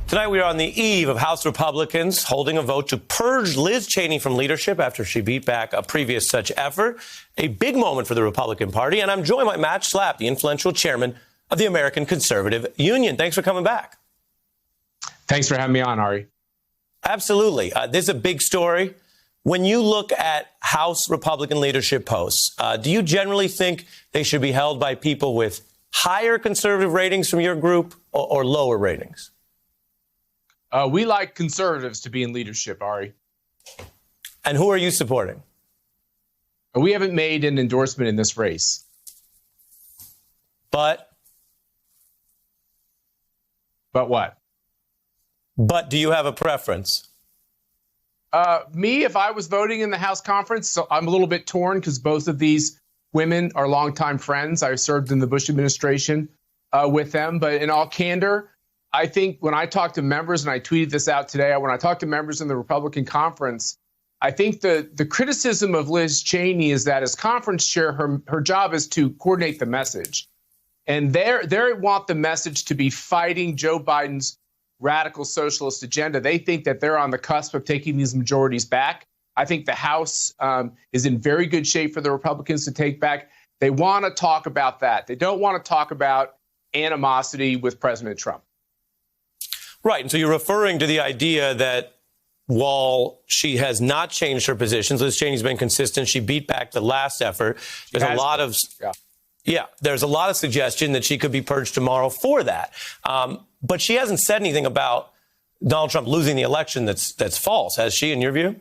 Tonight, we are on the eve of House Republicans holding a vote to purge Liz Cheney from leadership after she beat back a previous such effort. A big moment for the Republican Party. And I'm joined by Matt Schlapp, the influential chairman of the American Conservative Union. Thanks for coming back. Thanks for having me on, Ari. Absolutely. This is a big story. When you look at House Republican leadership posts, do you generally think they should be held by people with higher conservative ratings from your group or lower ratings? We like conservatives to be in leadership, Ari. And who are you supporting? We haven't made an endorsement in this race. But what? But do you have a preference? Me, if I was voting in the House conference, so I'm a little bit torn because both of these women are longtime friends. I served in the Bush administration with them. But in all candor, I think when I talk to members, and I tweeted this out today, when I talk to members in the Republican conference, I think the criticism of Liz Cheney is that as conference chair, her job is to coordinate the message. And they want the message to be fighting Joe Biden's radical socialist agenda. They think that they're on the cusp of taking these majorities back. I think the House is in very good shape for the Republicans to take back. They want to talk about that. They don't want to talk about animosity with President Trump. Right. And so you're referring to the idea that while she has not changed her positions, Liz Cheney's been consistent. She beat back the last effort. There's a lot of there's a lot of suggestion that she could be purged tomorrow for that. But she hasn't said anything about Donald Trump losing the election that's false, has she, in your view?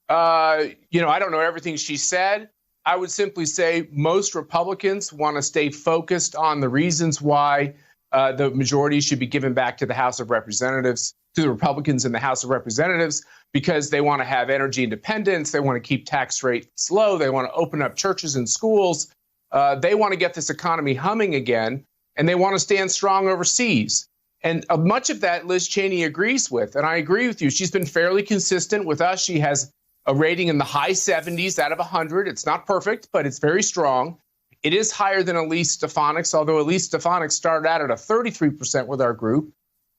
I don't know everything she said. I would simply say most Republicans want to stay focused on the reasons why the majority should be given back to the House of Representatives, to the Republicans in the House of Representatives, because they want to have energy independence. They want to keep tax rates low. They want to open up churches and schools. They want to get this economy humming again, and they want to stand strong overseas. And much of that Liz Cheney agrees with, and I agree with you. She's been fairly consistent with us. She has a rating in the high 70s out of 100. It's not perfect, but it's very strong. It is higher than Elise Stefanik's, although Elise Stefanik started out at a 33% with our group.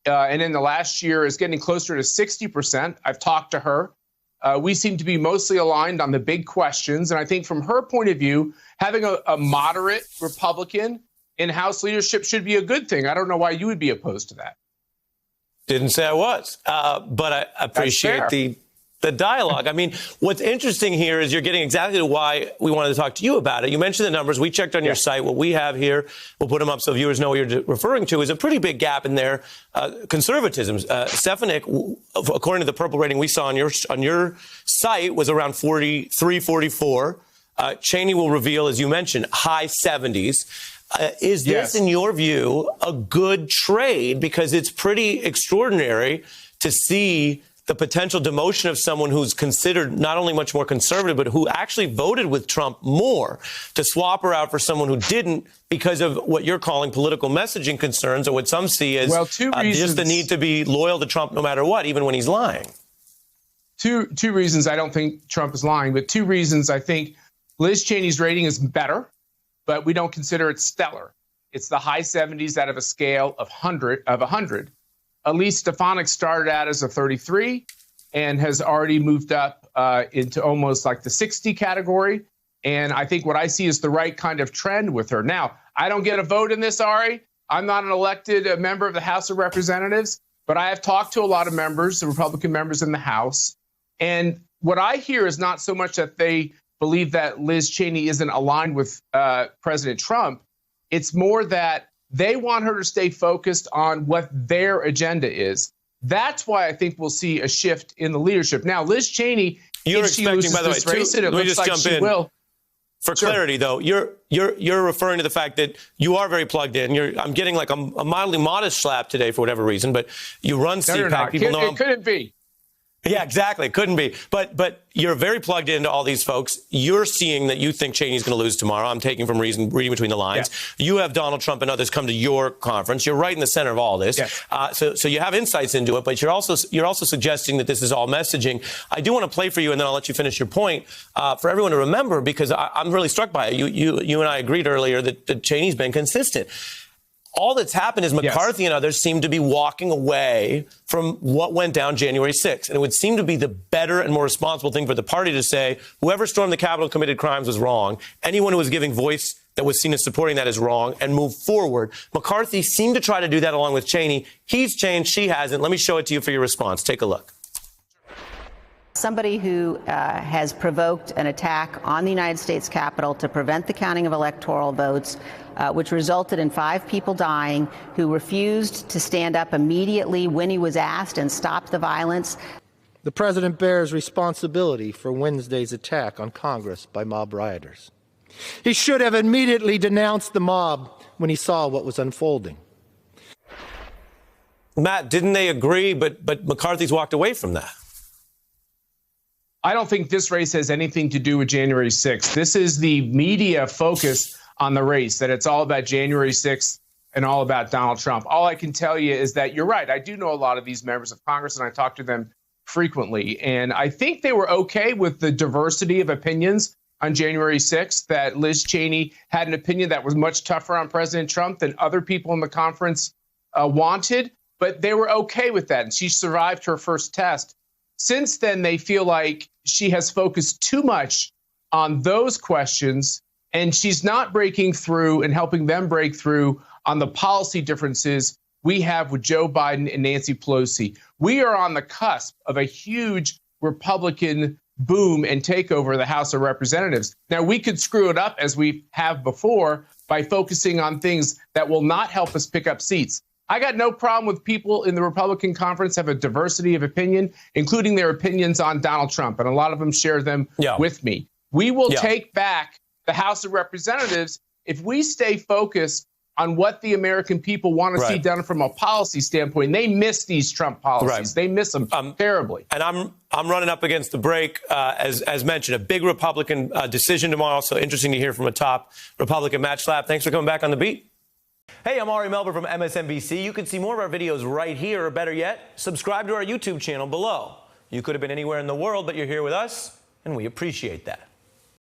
And in the last year is getting closer to 60%. I've talked to her. We seem to be mostly aligned on the big questions. And I think from her point of view, having a moderate Republican in House leadership should be a good thing. I don't know why you would be opposed to that. Didn't say I was, but I appreciate the dialogue. I mean, what's interesting here is you're getting exactly to why we wanted to talk to you about it. You mentioned the numbers. We checked on your site. What we have here, we'll put them up so viewers know what you're referring to, is a pretty big gap in their conservatism. Stefanik, according to the purple rating we saw on your site, was around 43, 44. Cheney will reveal, as you mentioned, high 70s. Is this, in your view, a good trade? Because it's pretty extraordinary to see the potential demotion of someone who's considered not only much more conservative, but who actually voted with Trump more, to swap her out for someone who didn't because of what you're calling political messaging concerns, or what some see as just the need to be loyal to Trump no matter what, even when he's lying. Two reasons I don't think Trump is lying, but two reasons I think Liz Cheney's rating is better, but we don't consider it stellar. It's the high 70s out of a scale of 100. Elise Stefanik started out as a 33 and has already moved up into almost like the 60 category. And I think what I see is the right kind of trend with her. Now, I don't get a vote in this, Ari. I'm not an elected member of the House of Representatives, but I have talked to a lot of members, the Republican members in the House. And what I hear is not so much that they believe that Liz Cheney isn't aligned with President Trump. It's more that they want her to stay focused on what their agenda is. That's why I think we'll see a shift in the leadership. Now, Liz Cheney, you're if she expecting, loses by the way, this race, and it looks like she will. For clarity, though, you're referring to the fact that you are very plugged in. I'm getting like a mildly modest slap today for whatever reason, but you run CPAC. People know it couldn't be. Yeah, exactly. It couldn't be. But you're very plugged into all these folks. You're seeing that you think Cheney's going to lose tomorrow. I'm taking from reading between the lines. Yeah. You have Donald Trump and others come to your conference. You're right in the center of all this. Yeah. So you have insights into it, but you're also suggesting that this is all messaging. I do want to play for you, and then I'll let you finish your point, for everyone to remember, because I'm really struck by it. You and I agreed earlier that Cheney's been consistent. all that's happened is McCarthy and others seem to be walking away from what went down January 6th. And it would seem to be the better and more responsible thing for the party to say, whoever stormed the Capitol committed crimes was wrong. Anyone who was giving voice that was seen as supporting that is wrong, and move forward. McCarthy seemed to try to do that along with Cheney. He's changed. She hasn't. Let me show it to you for your response. Take a look. Somebody who has provoked an attack on the United States Capitol to prevent the counting of electoral votes, which resulted in 5 people dying, who refused to stand up immediately when he was asked and stop the violence. The president bears responsibility for Wednesday's attack on Congress by mob rioters. He should have immediately denounced the mob when he saw what was unfolding. Matt, didn't they agree, but McCarthy's walked away from that? I don't think this race has anything to do with January 6th. This is the media focus on the race, that it's all about January 6th and all about Donald Trump. All I can tell you is that you're right. I do know a lot of these members of Congress, and I talk to them frequently. And I think they were okay with the diversity of opinions on January 6th, that Liz Cheney had an opinion that was much tougher on President Trump than other people in the conference wanted. But they were okay with that, and she survived her first test. Since then, they feel like she has focused too much on those questions, and she's not breaking through and helping them break through on the policy differences we have with Joe Biden and Nancy Pelosi. We are on the cusp of a huge Republican boom and takeover of the House of Representatives. Now, we could screw it up, as we have before, by focusing on things that will not help us pick up seats. I got no problem with people in the Republican conference have a diversity of opinion, including their opinions on Donald Trump, and a lot of them share them with me. We will take back the House of Representatives if we stay focused on what the American people want to see done from a policy standpoint. They miss these Trump policies. They miss them terribly. And I'm running up against the break, as mentioned, a big Republican decision tomorrow. So interesting to hear from a top Republican. Matt Schlapp, thanks for coming back on The Beat. Hey, I'm Ari Melber from MSNBC. You can see more of our videos right here, or better yet, subscribe to our YouTube channel below. You could have been anywhere in the world, but you're here with us, and we appreciate that.